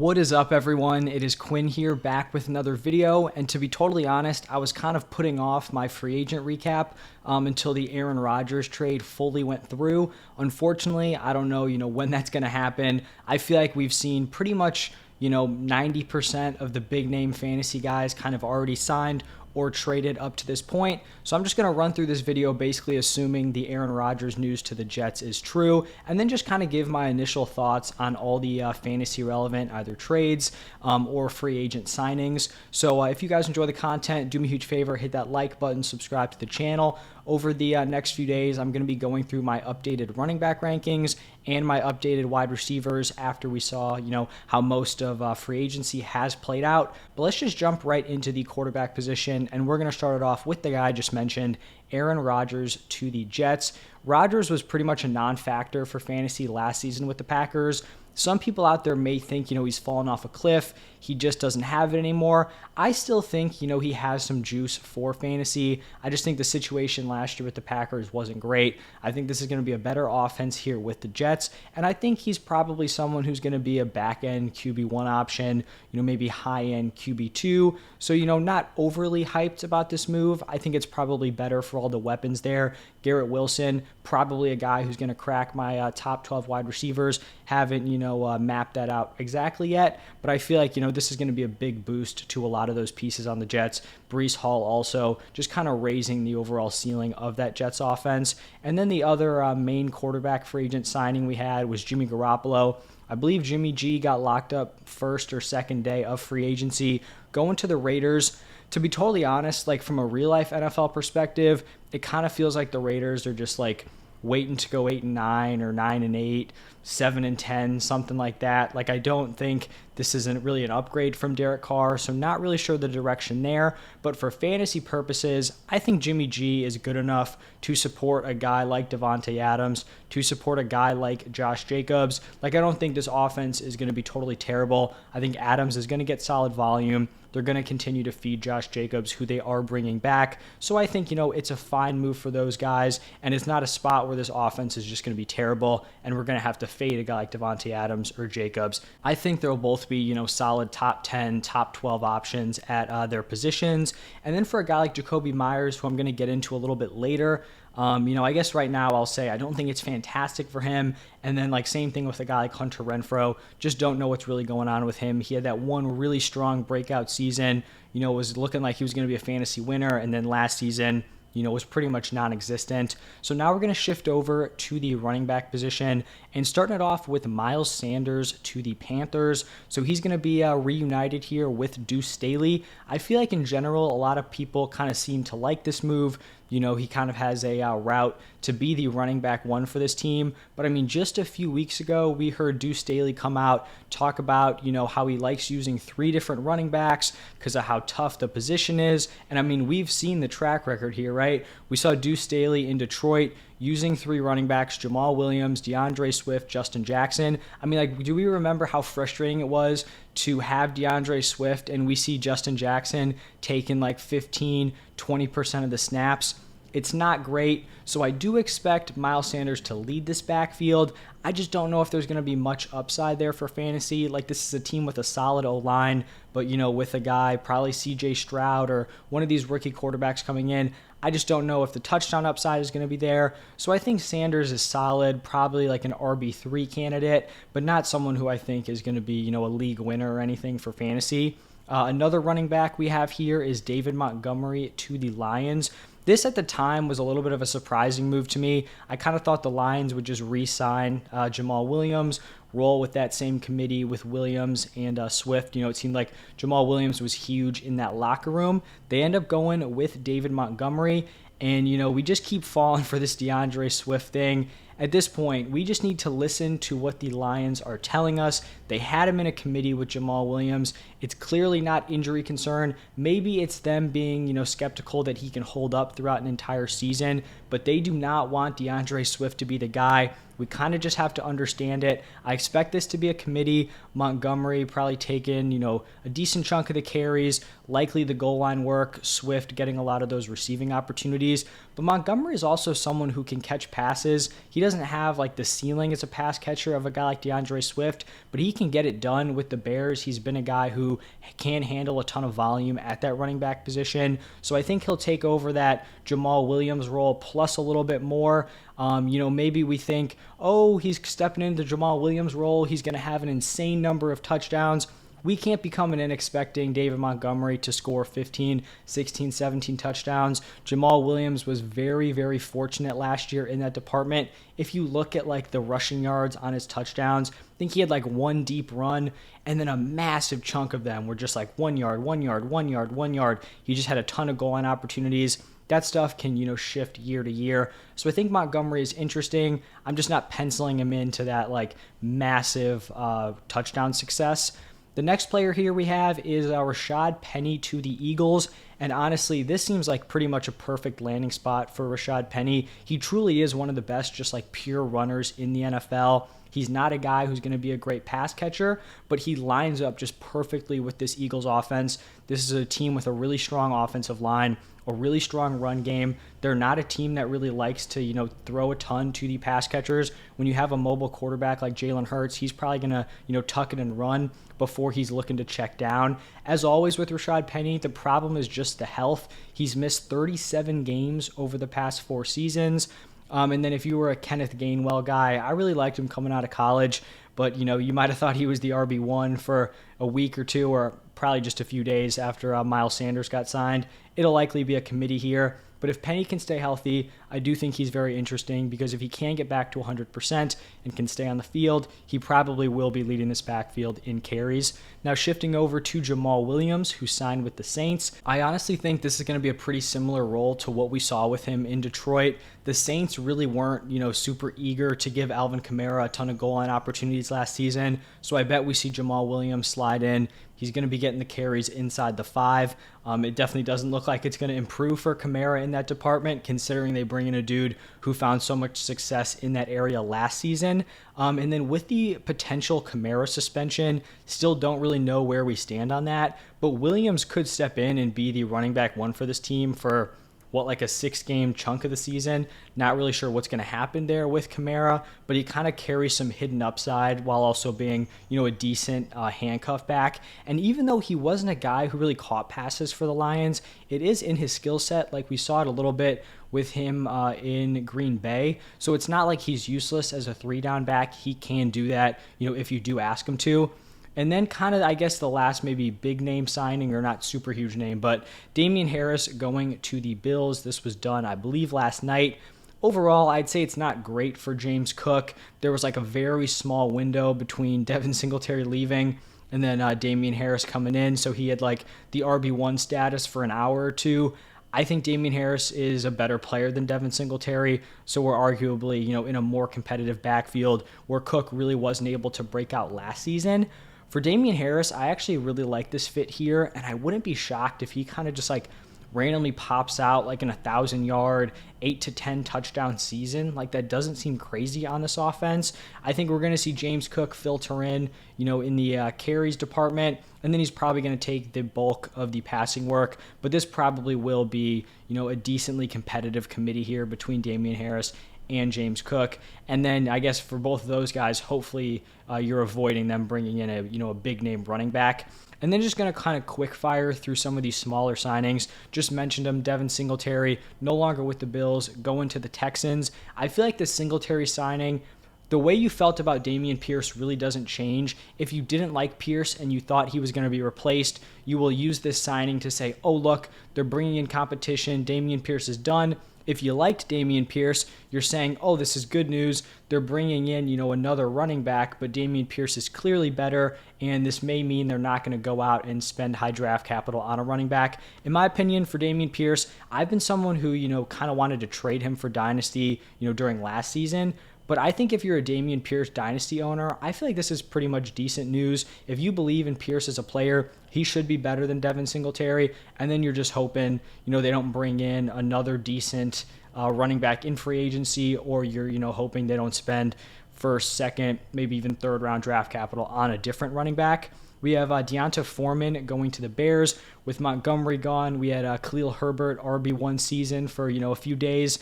What is up, everyone? It is Quinn here, back with another video, and to be totally honest, I was kind of putting off my free agent recap until the Aaron Rodgers trade fully went through. Unfortunately, I don't know, when that's going to happen. I feel like we've seen pretty much, 90% of the big name fantasy guys kind of already signed or traded up to this point. So I'm just going to run through this video basically assuming the Aaron Rodgers news to the Jets is true, and then just kind of give my initial thoughts on all the fantasy relevant either trades or free agent signings. So if you guys enjoy the content, do me a huge favor, hit that like button, subscribe to the channel. Over the next few days, I'm going to be going through my updated running back rankings and my updated wide receivers after we saw, how most of free agency has played out. But let's just jump right into the quarterback position, and we're going to start it off with the guy I just mentioned, Aaron Rodgers to the Jets. Rodgers was pretty much a non-factor for fantasy last season with the Packers. Some people out there may think, he's fallen off a cliff. He just doesn't have it anymore. I still think, he has some juice for fantasy. I just think the situation last year with the Packers wasn't great. I think this is going to be a better offense here with the Jets. And I think he's probably someone who's going to be a back-end QB1 option, maybe high-end QB2. So, not overly hyped about this move. I think it's probably better for all the weapons there. Garrett Wilson, probably a guy who's going to crack my top 12 wide receivers. Haven't, mapped that out exactly yet, but I feel like, this is going to be a big boost to a lot of those pieces on the Jets. Breece Hall also just kind of raising the overall ceiling of that Jets offense. And then the other main quarterback free agent signing we had was Jimmy Garoppolo. I believe Jimmy G got locked up first or second day of free agency, going to the Raiders. To be totally honest, like from a real life NFL perspective, it kind of feels like the Raiders are just like waiting to go 8-9 or 9-8, 7-10, something like that. Like, I don't think this isn't really an upgrade from Derek Carr, so not really sure the direction there. But for fantasy purposes, I think Jimmy G is good enough to support a guy like Davante Adams, to support a guy like Josh Jacobs. Like, I don't think this offense is going to be totally terrible. I think Adams is going to get solid volume. They're going to continue to feed Josh Jacobs, who they are bringing back. So I think, it's a fine move for those guys, and it's not a spot where this offense is just going to be terrible and we're going to have to fade a guy like Davante Adams or Jacobs. I think they'll both be, solid top 10, top 12 options at their positions. And then for a guy like Jacoby Myers, who I'm going to get into a little bit later, I guess right now I'll say I don't think it's fantastic for him. And then same thing with a guy like Hunter Renfrow. Just don't know what's really going on with him. He had that one really strong breakout season, was looking like he was going to be a fantasy winner. And then last season, was pretty much non-existent. So now we're going to shift over to the running back position and starting it off with Miles Sanders to the Panthers. So he's going to be reunited here with Deuce Staley. I feel like in general, a lot of people kind of seem to like this move. He kind of has a route to be the running back one for this team. But I mean, just a few weeks ago, we heard Deuce Staley come out, talk about, how he likes using 3 different running backs because of how tough the position is. And I mean, we've seen the track record here, right? We saw Deuce Staley in Detroit using 3 running backs, Jamal Williams, DeAndre Swift, Justin Jackson. I mean, do we remember how frustrating it was to have DeAndre Swift and we see Justin Jackson taking 15, 20% of the snaps? It's not great, so I do expect Miles Sanders to lead this backfield. I just don't know if there's going to be much upside there for fantasy. This is a team with a solid O-line, but, with a guy, probably C.J. Stroud or one of these rookie quarterbacks coming in, I just don't know if the touchdown upside is going to be there. So I think Sanders is solid, probably like an RB3 candidate, but not someone who I think is going to be, a league winner or anything for fantasy. Another running back we have here is David Montgomery to the Lions. This at the time was a little bit of a surprising move to me. I kind of thought the Lions would just re-sign Jamal Williams, roll with that same committee with Williams and Swift. It seemed like Jamal Williams was huge in that locker room. They end up going with David Montgomery, and, we just keep falling for this DeAndre Swift thing. At this point, we just need to listen to what the Lions are telling us. They had him in a committee with Jamal Williams. It's clearly not injury concern. Maybe it's them being, skeptical that he can hold up throughout an entire season, but they do not want DeAndre Swift to be the guy We kind of just have to understand it. I expect this to be a committee. Montgomery probably taking, a decent chunk of the carries, likely the goal line work, Swift getting a lot of those receiving opportunities. But Montgomery is also someone who can catch passes. He doesn't have like the ceiling as a pass catcher of a guy like DeAndre Swift, but he can get it done with the Bears. He's been a guy who can handle a ton of volume at that running back position. So I think he'll take over that Jamal Williams role plus a little bit more. Maybe we think, oh, he's stepping into Jamal Williams' role. He's going to have an insane number of touchdowns. We can't be coming in expecting David Montgomery to score 15, 16, 17 touchdowns. Jamal Williams was very, very fortunate last year in that department. If you look at like the rushing yards on his touchdowns, I think he had like one deep run, and then a massive chunk of them were just like 1 yard, 1 yard, 1 yard, 1 yard. He just had a ton of goal line opportunities. That stuff can, shift year to year. So I think Montgomery is interesting. I'm just not penciling him into that like massive touchdown success. The next player here we have is Rashad Penny to the Eagles. And honestly, this seems like pretty much a perfect landing spot for Rashad Penny. He truly is one of the best, just like pure runners in the NFL. He's not a guy who's going to be a great pass catcher, but he lines up just perfectly with this Eagles offense. This is a team with a really strong offensive line, a really strong run game. They're not a team that really likes to, throw a ton to the pass catchers. When you have a mobile quarterback like Jalen Hurts, he's probably going to, tuck it and run before he's looking to check down. As always with Rashad Penny, the problem is just the health. He's missed 37 games over the past 4 seasons. And then if you were a Kenneth Gainwell guy, I really liked him coming out of college, but you might have thought he was the RB1 for a week or two, or probably just a few days after Miles Sanders got signed. It'll likely be a committee here. But if Penny can stay healthy, I do think he's very interesting, because if he can get back to 100% and can stay on the field, he probably will be leading this backfield in carries. Now shifting over to Jamal Williams, who signed with the Saints. I honestly think this is going to be a pretty similar role to what we saw with him in Detroit. The Saints really weren't, super eager to give Alvin Kamara a ton of goal line opportunities last season. So I bet we see Jamal Williams slide in. He's going to be getting the carries inside the 5. It definitely doesn't look like it's going to improve for Kamara in that department, considering they bring in a dude who found so much success in that area last season. And then with the potential Kamara suspension, still don't really know where we stand on that. But Williams could step in and be the running back 1 for this team for like a 6-game chunk of the season. Not really sure what's going to happen there with Kamara, but he kind of carries some hidden upside while also being, a decent handcuff back. And even though he wasn't a guy who really caught passes for the Lions, it is in his skill set. Like we saw it a little bit with him in Green Bay. So it's not like he's useless as a 3-down back. He can do that, if you do ask him to. And then kind of, I guess, the last maybe big name signing, or not super huge name, but Damian Harris going to the Bills. This was done, I believe, last night. Overall, I'd say it's not great for James Cook. There was like a very small window between Devin Singletary leaving and then Damian Harris coming in. So he had like the RB1 status for an hour or two. I think Damian Harris is a better player than Devin Singletary, so we're arguably, in a more competitive backfield where Cook really wasn't able to break out last season. For Damian Harris, I actually really like this fit here, and I wouldn't be shocked if he kind of just like randomly pops out like an 1,000-yard, 8 to 10 touchdown season. Like that doesn't seem crazy on this offense. I think we're going to see James Cook filter in, in the carries department, and then he's probably going to take the bulk of the passing work. But this probably will be, a decently competitive committee here between Damian Harris and James Cook. And then I guess for both of those guys, hopefully you're avoiding them bringing in a big name running back. And then just going to kind of quick fire through some of these smaller signings. Just mentioned them, Devin Singletary, no longer with the Bills, going to the Texans. I feel like the Singletary signing, the way you felt about Dameon Pierce really doesn't change. If you didn't like Pierce and you thought he was going to be replaced, you will use this signing to say, oh, look, they're bringing in competition. Dameon Pierce is done. If you liked Dameon Pierce, you're saying, oh, this is good news. They're bringing in, another running back, but Dameon Pierce is clearly better, and this may mean they're not going to go out and spend high draft capital on a running back. In my opinion, for Dameon Pierce, I've been someone who, kind of wanted to trade him for Dynasty, during last season. But I think if you're a Dameon Pierce dynasty owner, I feel like this is pretty much decent news. If you believe in Pierce as a player, he should be better than Devin Singletary. And then you're just hoping, they don't bring in another decent running back in free agency, or you're, hoping they don't spend first, second, maybe even third round draft capital on a different running back. We have Deonta Foreman going to the Bears. With Montgomery gone, we had Khalil Herbert RB1 season for a few days.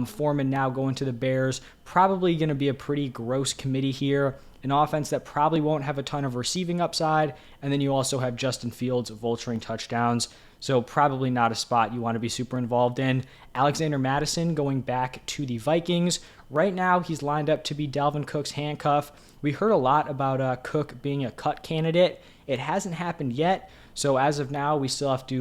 Foreman now going to the Bears. Probably going to be a pretty gross committee here. An offense that probably won't have a ton of receiving upside. And then you also have Justin Fields vulturing touchdowns. So probably not a spot you want to be super involved in. Alexander Mattison going back to the Vikings. Right now, he's lined up to be Dalvin Cook's handcuff. We heard a lot about Cook being a cut candidate. It hasn't happened yet. So as of now, we still have to,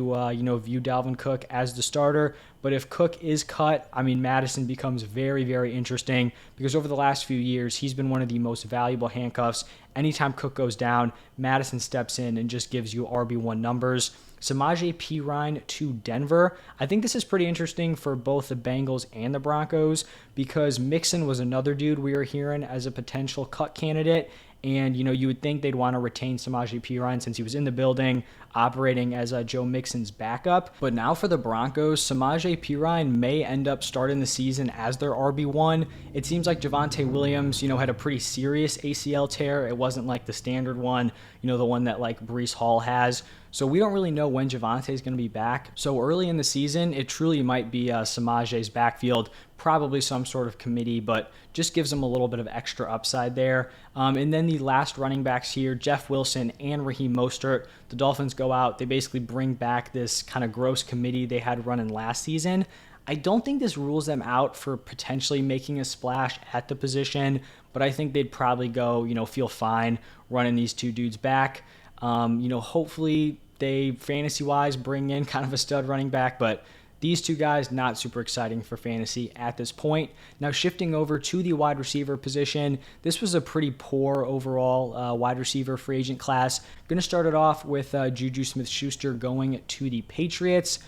view Dalvin Cook as the starter. But if Cook is cut, Mattison becomes very, very interesting because over the last few years, he's been one of the most valuable handcuffs. Anytime Cook goes down, Mattison steps in and just gives you RB1 numbers. Samaje Perine to Denver. I think this is pretty interesting for both the Bengals and the Broncos because Mixon was another dude we were hearing as a potential cut candidate. And, you would think they'd want to retain Samaje Perine since he was in the building operating as Joe Mixon's backup. But now for the Broncos, Samaje Perine may end up starting the season as their RB1. It seems like Javonte Williams, had a pretty serious ACL tear. It wasn't like the standard one, the one that like Breece Hall has. So we don't really know when Javonte is going to be back. So early in the season, it truly might be Samaje's backfield, probably some sort of committee, but just gives them a little bit of extra upside there. And then the last running backs here, Jeff Wilson and Raheem Mostert. The Dolphins go out. They basically bring back this kind of gross committee they had running last season. I don't think this rules them out for potentially making a splash at the position, but I think they'd probably go, feel fine running these two dudes back. Hopefully they fantasy-wise bring in kind of a stud running back, but these two guys not super exciting for fantasy at this point. Now shifting over to the wide receiver position, this was a pretty poor overall wide receiver free agent class. Going to start it off with Juju Smith-Schuster going to the Patriots.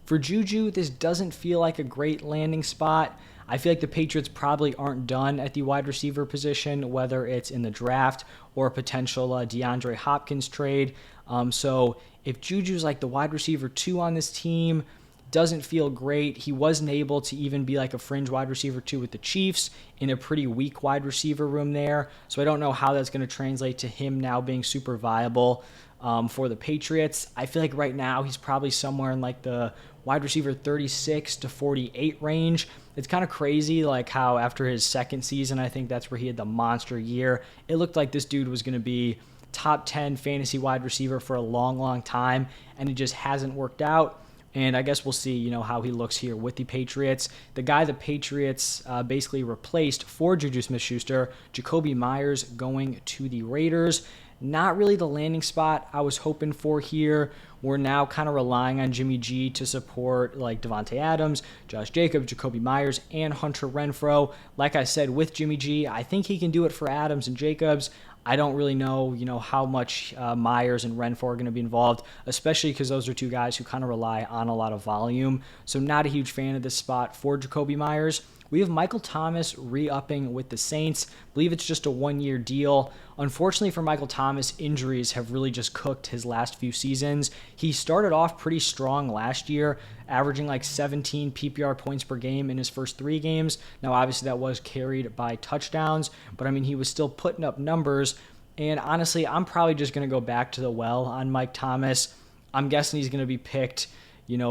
For Juju, this doesn't feel like a great landing spot. I feel like the Patriots probably aren't done at the wide receiver position, whether it's in the draft or a potential DeAndre Hopkins trade. So if Juju's like the wide receiver 2 on this team, doesn't feel great. He wasn't able to even be like a fringe wide receiver 2 with the Chiefs in a pretty weak wide receiver room there. So I don't know how that's going to translate to him now being super viable for the Patriots. I feel like right now he's probably somewhere in like the wide receiver 36 to 48 range. It's kind of crazy like how after his second season, I think that's where he had the monster year. It looked like this dude was going to be top 10 fantasy wide receiver for a long, long time, and it just hasn't worked out. And I guess we'll see, how he looks here with the Patriots. The guy the Patriots basically replaced for Juju Smith-Schuster, Jacoby Myers going to the Raiders. Not really the landing spot I was hoping for here. We're now kind of relying on Jimmy G to support like Devontae Adams, Josh Jacobs, Jacoby Myers, and Hunter Renfrow. Like I said, with Jimmy G, I think he can do it for Adams and Jacobs. I don't really know, how much Myers and Renfrow are going to be involved, especially because those are two guys who kind of rely on a lot of volume. So not a huge fan of this spot for Jacoby Myers. We have Michael Thomas re-upping with the Saints. I believe it's just a one-year deal. Unfortunately for Michael Thomas, injuries have really just cooked his last few seasons. He started off pretty strong last year, averaging like 17 PPR points per game in his first 3 games. Now, obviously, that was carried by touchdowns, but he was still putting up numbers. And honestly, I'm probably just going to go back to the well on Mike Thomas. I'm guessing he's going to be picked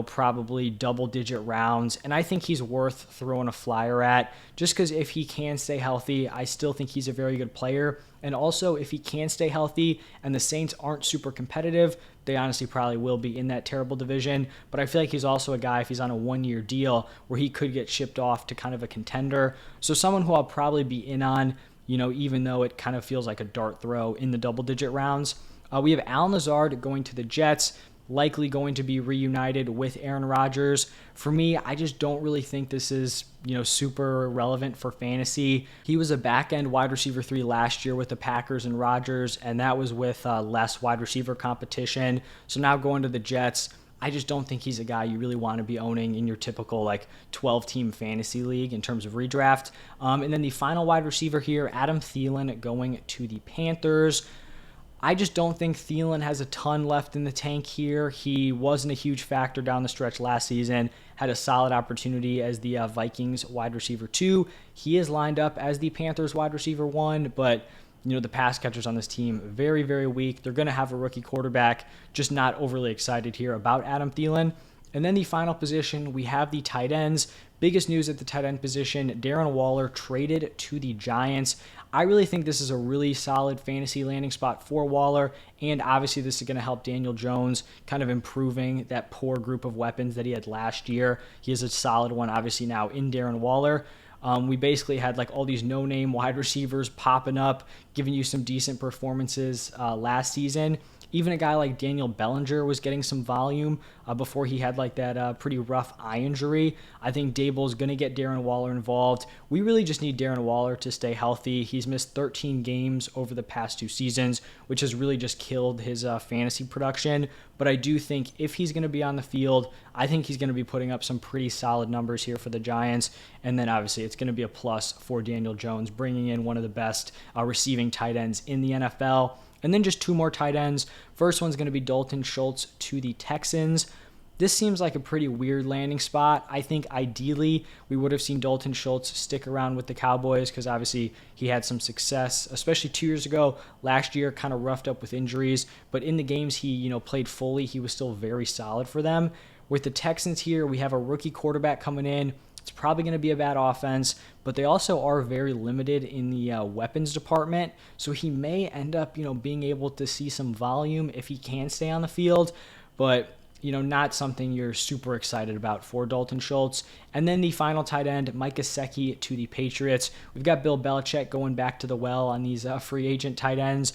probably double-digit rounds. And I think he's worth throwing a flyer at just because if he can stay healthy, I still think he's a very good player. And also, if he can stay healthy and the Saints aren't super competitive, they honestly probably will be in that terrible division. But I feel like he's also a guy, if he's on a one-year deal, where he could get shipped off to kind of a contender. So someone who I'll probably be in on, even though it kind of feels like a dart throw in the double-digit rounds. We have Allen Lazard going to the Jets, likely going to be reunited with Aaron Rodgers. For me, I just don't really think this is, super relevant for fantasy. He was a back-end wide receiver 3 last year with the Packers and Rodgers, and that was with less wide receiver competition. So now going to the Jets, I just don't think he's a guy you really want to be owning in your typical like 12-team fantasy league in terms of redraft. And then the final wide receiver here, Adam Thielen, going to the Panthers. I just don't think Thielen has a ton left in the tank here. He wasn't a huge factor down the stretch last season, had a solid opportunity as the Vikings wide receiver 2. He is lined up as the Panthers wide receiver 1, but the pass catchers on this team, very, very weak. They're going to have a rookie quarterback. Just not overly excited here about Adam Thielen. And then the final position, we have the tight ends. Biggest news at the tight end position, Darren Waller traded to the Giants. I really think this is a really solid fantasy landing spot for Waller, and obviously this is going to help Daniel Jones kind of improving that poor group of weapons that he had last year. He has a solid one, obviously, now in Darren Waller. We basically had like all these no-name wide receivers popping up, giving you some decent performances last season. Even a guy like Daniel Bellinger was getting some volume before he had like that pretty rough eye injury. I think Dable's going to get Darren Waller involved. We really just need Darren Waller to stay healthy. He's missed 13 games over the past 2 seasons, which has really just killed his fantasy production. But I do think if he's going to be on the field, I think he's going to be putting up some pretty solid numbers here for the Giants. And then obviously it's going to be a plus for Daniel Jones, bringing in one of the best receiving tight ends in the NFL. And then just 2 more tight ends. First one's going to be Dalton Schultz to the Texans. This seems like a pretty weird landing spot. I think ideally we would have seen Dalton Schultz stick around with the Cowboys because obviously he had some success, especially 2 years ago. Last year kind of roughed up with injuries, but in the games he played fully, he was still very solid for them. With the Texans here, we have a rookie quarterback coming in. It's probably going to be a bad offense, but they also are very limited in the weapons department. So he may end up, being able to see some volume if he can stay on the field, but not something you're super excited about for Dalton Schultz. And then the final tight end, Mike Gesicki to the Patriots. We've got Bill Belichick going back to the well on these free agent tight ends.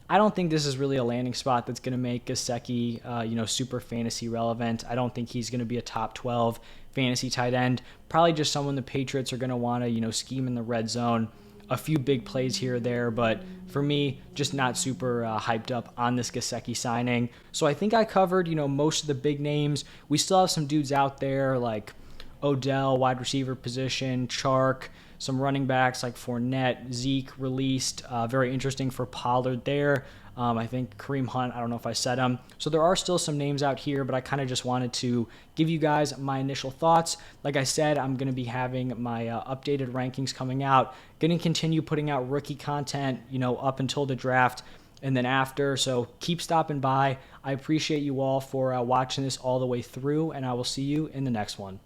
I don't think this is really a landing spot that's going to make Gesicki, super fantasy relevant. I don't think he's going to be a top 12 fantasy tight end. Probably just someone the Patriots are going to want to, scheme in the red zone. A few big plays here or there, but for me, just not super hyped up on this Gesicki signing. So I think I covered, most of the big names. We still have some dudes out there like Odell, wide receiver position, Chark, some running backs like Fournette, Zeke released. Very interesting for Pollard there. I think Kareem Hunt, I don't know if I said him. So there are still some names out here, but I kind of just wanted to give you guys my initial thoughts. Like I said, I'm going to be having my updated rankings coming out. Going to continue putting out rookie content, up until the draft and then after. So keep stopping by. I appreciate you all for watching this all the way through, and I will see you in the next one.